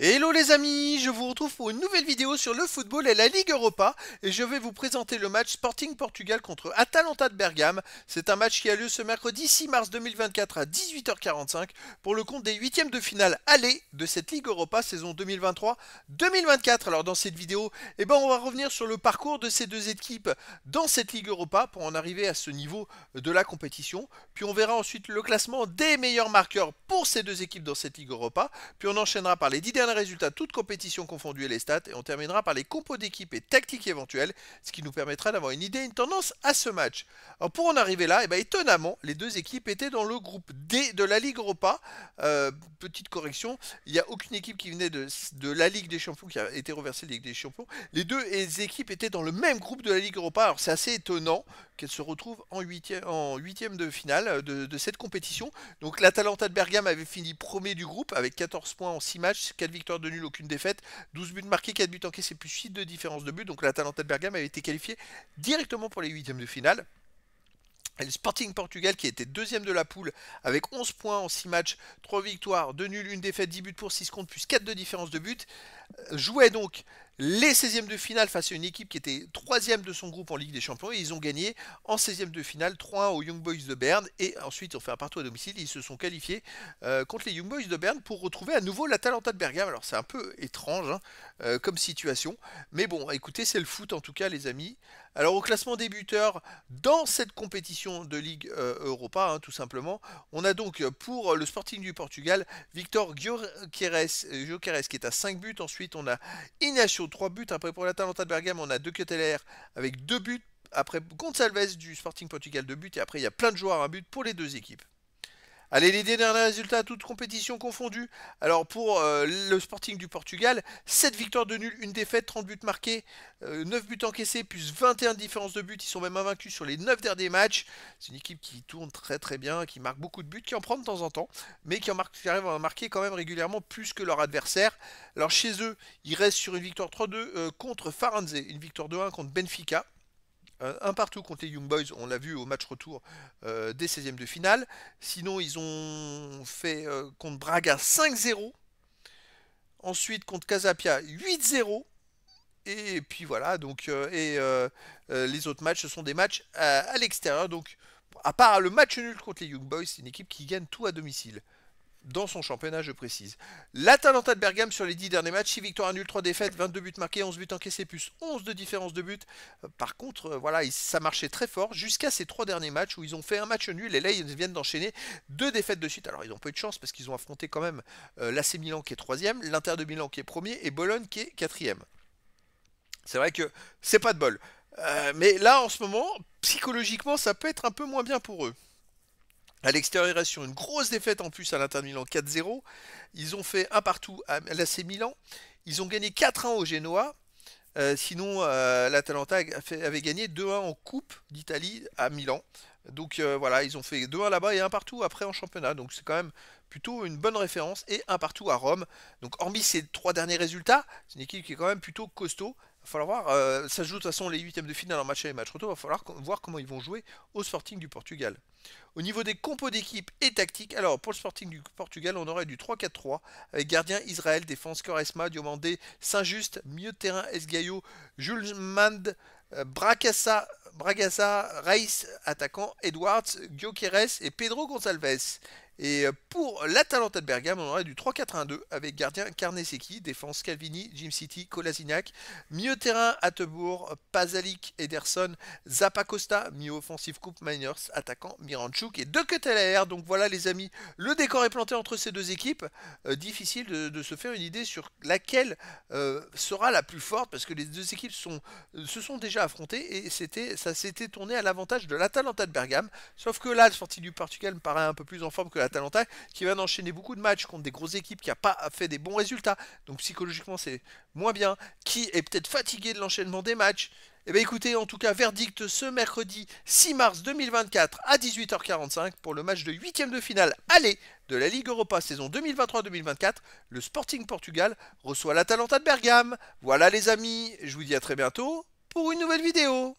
Hello les amis, je vous retrouve pour une nouvelle vidéo sur le football et la Ligue Europa et je vais vous présenter le match Sporting Portugal contre Atalanta de Bergame. C'est un match qui a lieu ce mercredi 6 mars 2024 à 18h45 pour le compte des huitièmes de finale aller de cette Ligue Europa saison 2023-2024. Alors dans cette vidéo, on va revenir sur le parcours de ces deux équipes dans cette Ligue Europa pour en arriver à ce niveau de la compétition. Puis on verra ensuite le classement des meilleurs marqueurs pour ces deux équipes dans cette Ligue Europa. Puis on enchaînera par les 10 derniers résultats, toutes compétitions confondues et les stats, et on terminera par les compos d'équipe et tactiques éventuelles, ce qui nous permettra d'avoir une idée, une tendance à ce match. Alors pour en arriver là, étonnamment, les deux équipes étaient dans le groupe D de la Ligue Europa. Petite correction, il n'y a aucune équipe qui venait de la Ligue des Champions qui a été reversée de la Ligue des Champions. Les deux équipes étaient dans le même groupe de la Ligue Europa, alors c'est assez étonnant qu'elles se retrouvent en huitième de finale de cette compétition. Donc l'Atalanta de Bergame avait fini premier du groupe avec 14 points en 6 matchs, 4 victoires de nul, aucune défaite, 12 buts marqués, 4 buts encaissés plus 8 de différence de but. Donc l'Atalanta de Bergame avait été qualifié directement pour les huitièmes de finale. Et le Sporting Portugal qui était deuxième de la poule avec 11 points en 6 matchs, 3 victoires, 2 nuls, 1 défaite, 10 buts pour 6 contre plus 4 de différence de but, jouait donc les 16e de finale face à une équipe qui était 3e de son groupe en Ligue des Champions et ils ont gagné en 16e de finale 3-1 aux Young Boys de Berne et ensuite ils ont fait un partout à domicile, ils se sont qualifiés contre les Young Boys de Berne pour retrouver à nouveau l'Atalanta de Bergame. Alors c'est un peu étrange comme situation, mais bon écoutez c'est le foot en tout cas les amis. Alors au classement des buteurs dans cette compétition de Ligue Europa tout simplement, on a donc pour le Sporting du Portugal Victor Gyökeres qui est à 5 buts, ensuite on a Ignacio 3 buts, après pour l'Atalanta de Bergame on a De Ketelaere avec 2 buts, après Gonçalves du Sporting Portugal 2 buts et après il y a plein de joueurs à un but pour les deux équipes. Allez, les derniers résultats, toutes compétitions confondues. Alors pour le Sporting du Portugal, 7 victoires de nul, 1 défaite, 30 buts marqués, 9 buts encaissés, plus 21 de différence de buts. Ils sont même invaincus sur les 9 derniers matchs. C'est une équipe qui tourne très très bien, qui marque beaucoup de buts, qui en prend de temps en temps, mais qui arrive à marquer quand même régulièrement plus que leur adversaire. Alors chez eux, ils restent sur une victoire 3-2 contre Farenze, une victoire 2-1 contre Benfica. Un partout contre les Young Boys, on l'a vu au match retour des 16e de finale. Sinon, ils ont fait contre Braga 5-0. Ensuite, contre Casapia 8-0. Et puis voilà, donc les autres matchs, ce sont des matchs à l'extérieur. Donc, à part le match nul contre les Young Boys, c'est une équipe qui gagne tout à domicile. Dans son championnat, je précise. L'Atalanta de Bergame sur les 10 derniers matchs, 6 victoires, 1 nul, 3 défaites, 22 buts marqués, 11 buts encaissés, plus 11 de différence de but. Par contre, voilà, ça marchait très fort jusqu'à ces 3 derniers matchs où ils ont fait un match nul et là ils viennent d'enchaîner 2 défaites de suite. Alors ils n'ont pas eu de chance parce qu'ils ont affronté quand même l'AC Milan qui est 3e, l'Inter de Milan qui est 1er et Bologne qui est 4e. C'est vrai que c'est pas de bol. Mais là en ce moment, psychologiquement, ça peut être un peu moins bien pour eux. À l'extérieur, ils restent sur une grosse défaite en plus à l'Inter de Milan 4-0. Ils ont fait un partout à l'AC Milan. Ils ont gagné 4-1 au Genoa. Sinon, l'Atalanta avait gagné 2-1 en Coupe d'Italie à Milan. Donc voilà, ils ont fait 2-1 là-bas et un partout après en championnat. Donc c'est quand même plutôt une bonne référence. Et un partout à Rome. Donc hormis ces 3 derniers résultats, c'est une équipe qui est quand même plutôt costaud. Il va falloir voir, ça se joue de toute façon les huitièmes de finale en match et match retour. Il va falloir voir comment ils vont jouer au Sporting du Portugal. Au niveau des compos d'équipe et tactiques, alors pour le Sporting du Portugal, on aurait du 3-4-3 avec gardien Israël, défense Quaresma, Diomandé, Saint-Just, milieu de terrain Esgaio, Jules Mand, Bragassa, Reis, attaquant Edwards, Gyökeres et Pedro Gonçalves. Et pour l'Atalanta de Bergame, on aurait du 3-4-1-2 avec gardien Carnesecchi, défense Calvini, Jim City, Kolasinac, milieu terrain Attebourg, Pasalic, Ederson, Zappacosta, milieu offensif Coupe Miners, attaquant Miranchuk et De Ketelaere. Donc voilà les amis, le décor est planté entre ces deux équipes. Difficile de se faire une idée sur laquelle sera la plus forte parce que les deux équipes se sont déjà affrontées et ça s'était tourné à l'avantage de l'Atalanta de Bergame. Sauf que là, le Sporting du Portugal me paraît un peu plus en forme que l'Atalanta qui vient d'enchaîner beaucoup de matchs contre des grosses équipes qui n'a pas fait des bons résultats. Donc psychologiquement c'est moins bien. Qui est peut-être fatigué de l'enchaînement des matchs. Eh bien écoutez, en tout cas, verdict ce mercredi 6 mars 2024 à 18h45 pour le match de 8e de finale aller de la Ligue Europa saison 2023-2024. Le Sporting Portugal reçoit l'Atalanta de Bergame. Voilà les amis, je vous dis à très bientôt pour une nouvelle vidéo.